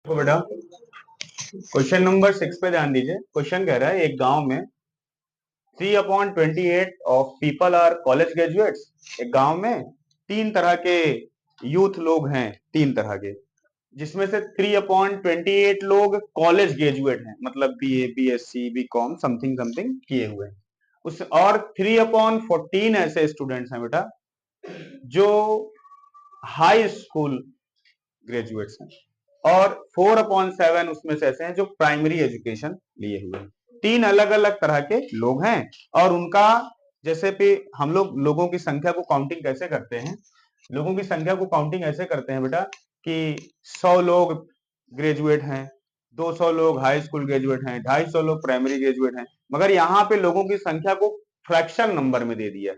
तो बेटा question number 6 पे ध्यान दीजिए। क्वेश्चन कह रहा है एक गांव में 3/28 of people are college graduates. एक गांव में 3 तरह के यूथ लोग हैं, 3 तरह के, जिसमें से 3/28 लोग कॉलेज ग्रेजुएट हैं, मतलब BA, BSc, BCom something something किए हुए हैं। उस और 3/14 ऐसे स्टूडेंट्स हैं बेटा जो हाई स्कूल ग्रेजुएट्स हैं, और 4/7 उसमें से ऐसे हैं जो प्राइमरी एजुकेशन लिए हुए हैं। 3 अलग अलग तरह के लोग हैं, और उनका जैसे भी हम लोग लोगों की संख्या को काउंटिंग कैसे करते हैं, लोगों की संख्या को काउंटिंग ऐसे करते हैं बेटा कि 100 लोग ग्रेजुएट हैं, 200 लोग हाई स्कूल ग्रेजुएट हैं, 250 लोग प्राइमरी ग्रेजुएट हैं, मगर यहाँ पे लोगों की संख्या को फ्रैक्शन नंबर में दे दिया,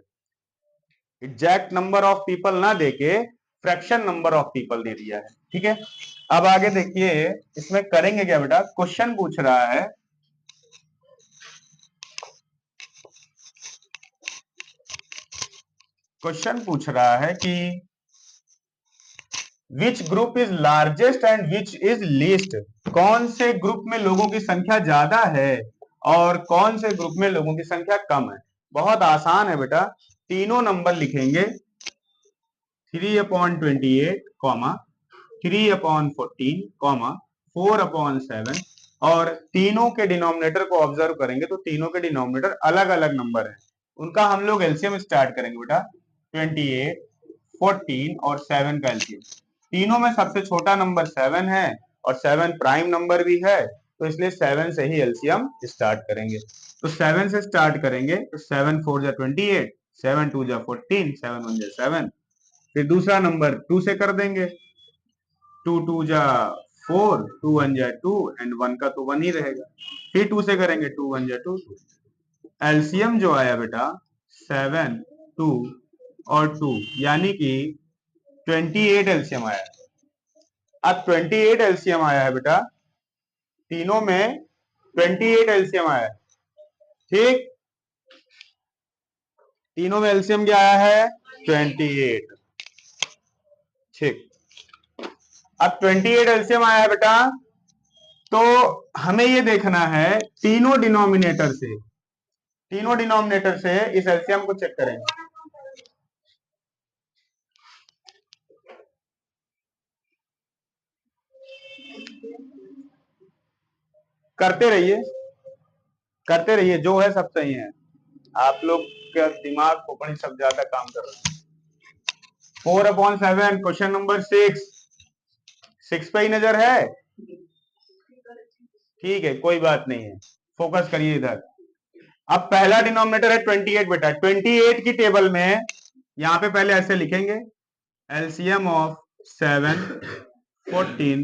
एग्जैक्ट नंबर ऑफ पीपल ना देके fraction number of people they दिया है। ठीक है, अब आगे देखिए इसमें करेंगे क्या बेटा। क्वेश्चन पूछ रहा है कि which group is largest and which is least. कौन से ग्रुप में लोगों की संख्या ज्यादा है और कौन से ग्रुप में लोगों की संख्या कम है। बहुत आसान है बेटा, तीनों नंबर लिखेंगे 3/28, 3/14, 4/7, और तीनों के डिनोमिनेटर को ऑब्जर्व करेंगे तो तीनों के डिनोमिनेटर अलग अलग नंबर हैं। उनका हम लोग एलसीएम स्टार्ट करेंगे बेटा, 28, 14 और 7 का एलसीएम। तीनों में सबसे छोटा नंबर 7 है और 7 प्राइम नंबर भी है, तो इसलिए 7 से ही एलसीएम स्टार्ट करेंगे। तो 7 से स्टार्ट करेंगे तो 7 4 जा 28, 7 2 जा 14, 7 1 जा 7। फिर दूसरा नंबर 2 से कर देंगे, 2 2 जा 4, 2 1 जा 2 एंड 1 का तो 1 ही रहेगा। फिर 2 से करेंगे, 2 1 जा 2। एलसीएम जो आया बेटा 7, 2 और 2, यानी कि 28 एलसीएम आया है। अब 28 एलसीएम आया है बेटा, तीनों में 28 एलसीएम आया है। ठीक, तीनों में एलसीएम क्या आया है, 28। ठीक, अब 28 एलसीएम आया है बेटा, तो हमें ये देखना है तीनों डिनोमिनेटर से इस एलसीएम को चेक करेंगे। करते रहिए, जो है सब सही है। आप लोग का दिमाग खोपड़ी सब ज्यादा काम कर रहा है। 4/7, क्वेश्चन नंबर 6 पे ही नजर है। ठीक है, कोई बात नहीं है, फोकस करिए इधर। अब पहला डिनोमिनेटर है 28 बेटा। 28 की टेबल में यहां पे पहले ऐसे लिखेंगे, एलसीएम ऑफ 7, 14,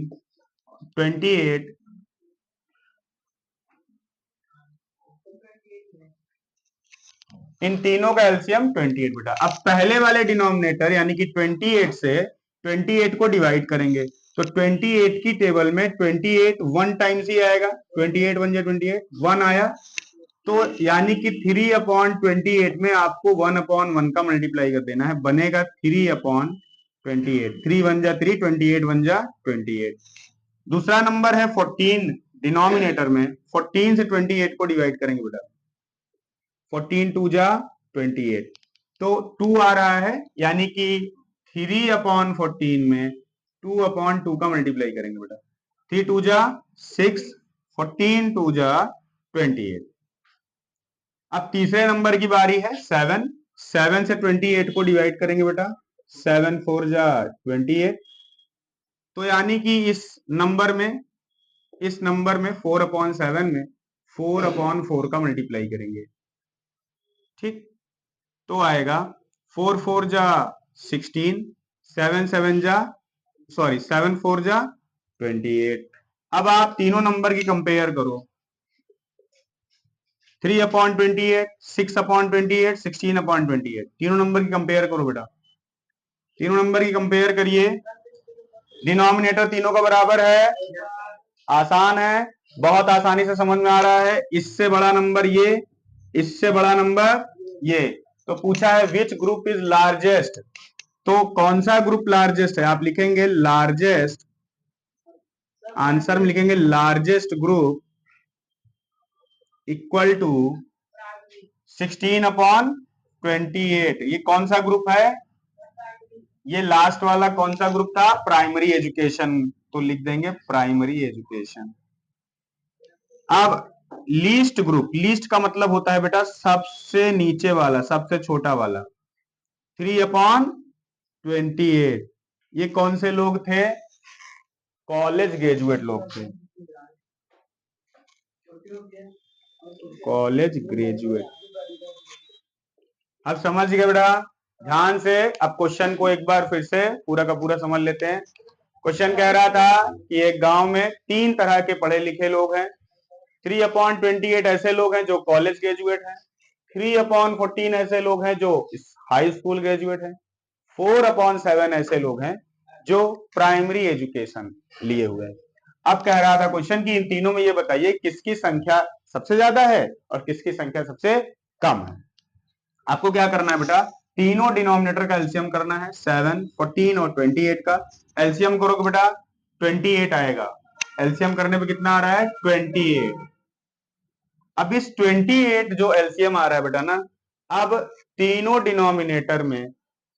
28, इन तीनों का एलसीएम 28 बेटा। अब पहले वाले डिनोमिनेटर यानी कि 28 से 28 को डिवाइड करेंगे, तो 28 की टेबल में 28 1 टाइम्स ही आएगा, 28 1 जा 28, 1 आया, तो यानी कि 3/28 में आपको 1/1 का मल्टीप्लाई कर देना है, बनेगा 3/28। 3 1 जा 3, 28 1 जा 28। दूसरा नंबर है 14, डिनोमिनेटर में 14 से 28 को डिवाइड करेंगे बेटा, 14 2 जा 28, तो 2 आ रहा है, यानी कि 3/14 में 2/2 का मल्टीप्लाई करेंगे बेटा, 3 2 जा 6, 14 2 जा 28। अब तीसरे नंबर की बारी है 7, 7 से 28 को डिवाइड करेंगे बेटा, 7 4 जा 28, तो यानी कि इस नंबर में 4/7 में 4/4 का मल्टीप्लाई करेंगे। ठीक, तो आएगा 4 4 जा 16, 7 7 जा 7 4 जा 28। अब आप तीनों नंबर की कंपेयर करो, 3/28, 6/28, 16/28, तीनों नंबर की कंपेयर करो बेटा, तीनों नंबर की कंपेयर करिए। डिनोमिनेटर तीनों का बराबर है, आसान है, बहुत आसानी से समझ में आ रहा है। इससे बड़ा नंबर ये, इससे बड़ा नंबर ये। तो पूछा है विच ग्रुप इज लार्जेस्ट, तो कौन सा ग्रुप लार्जेस्ट है, आप लिखेंगे लार्जेस्ट आंसर में लिखेंगे लार्जेस्ट ग्रुप इक्वल टू 16/28। ये कौन सा ग्रुप है? ये लास्ट वाला कौन सा ग्रुप था? Primary education. तो लिख देंगे प्राइमरी एजुकेशन। अब लीस्ट ग्रुप, लीस्ट का मतलब होता है बेटा सबसे नीचे वाला, सबसे छोटा वाला। 3/28 ये कौन से लोग थे? कॉलेज ग्रेजुएट लोग थे, कॉलेज ग्रेजुएट। अब समझ गए बेटा ध्यान से। अब क्वेश्चन को एक बार फिर से पूरा का पूरा समझ लेते हैं। क्वेश्चन कह रहा था कि एक गांव में 3 तरह के पढ़े लिखे लोग हैं। 3/28 ऐसे लोग हैं जो कॉलेज ग्रेजुएट हैं। 3/14 ऐसे लोग हैं जो हाई स्कूल ग्रेजुएट हैं। 4/7 ऐसे लोग हैं जो प्राइमरी एजुकेशन लिए हुए हैं। अब कह रहा था क्वेश्चन की इन तीनों में ये बताइए किसकी संख्या सबसे ज्यादा है और किसकी संख्या सबसे कम है। आपको क्या करना है बेटा, तीनों डिनोमिनेटर का एलसीएम करना है। 7, 14 और 28 का एलसीएम करोगे बेटा 28 आएगा। एलसीएम करने पे कितना आ रहा है? 28। अब इस 28 जो एलसीएम आ रहा है बेटा ना, अब तीनों डिनोमिनेटर में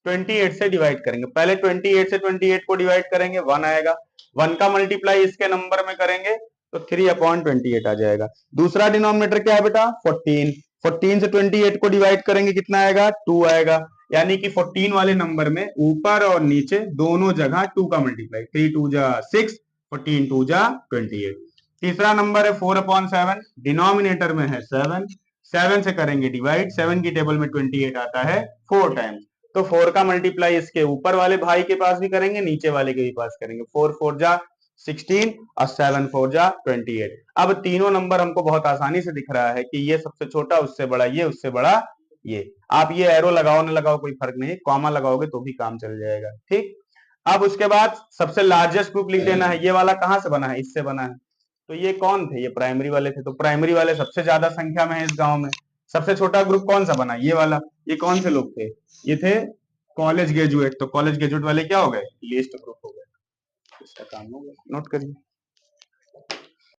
28 से डिवाइड करेंगे। पहले 28 से 28 को डिवाइड करेंगे, 1 आएगा। 1 का मल्टीप्लाई इसके नंबर में करेंगे तो 3/28 आ जाएगा। दूसरा डिनोमिनेटर क्या है बेटा? 14। 14 से 28 को डिवाइड करेंगे, कितना आएगा? 2 आएगा। यानी कि 14 वाले नंबर में ऊपर और नीचे दोनों जगह 2 का मल्टीप्लाई। 3 2 जा 6, 14 2 जा 28। तीसरा नंबर है 4/7, डिनोमिनेटर में है 7। 7 से करेंगे डिवाइड, 7 की टेबल में 28 आता है 4 टाइम्स। तो 4 का मल्टीप्लाई इसके ऊपर वाले भाई के पास भी करेंगे, नीचे वाले के भी पास करेंगे। 4 4 जा 16 और 7 4 जा 28। अब तीनों नंबर हमको बहुत आसानी से दिख रहा है कि ये सबसे छोटा, उससे बड़ा ये, उससे बड़ा ये। आप ये एरो लगाओ ना लगाओ कोई फर्क नहीं, कॉमा लगाओगे तो भी काम चल जाएगा। ठीक। अब उसके बाद सबसे लार्जेस्ट ग्रुप लिख देना है। ये वाला कहां से बना है? इससे बना है। तो ये कौन थे? ये प्राइमरी वाले थे। तो प्राइमरी वाले सबसे ज्यादा संख्या में है इस गांव में। सबसे छोटा ग्रुप कौन सा बना? ये वाला। ये कौन से लोग थे? ये थे कॉलेज ग्रेजुएट। तो कॉलेज ग्रेजुएट वाले क्या हो गए? लीस्ट ग्रुप हो गए। इसका काम हो गया, नोट करिए।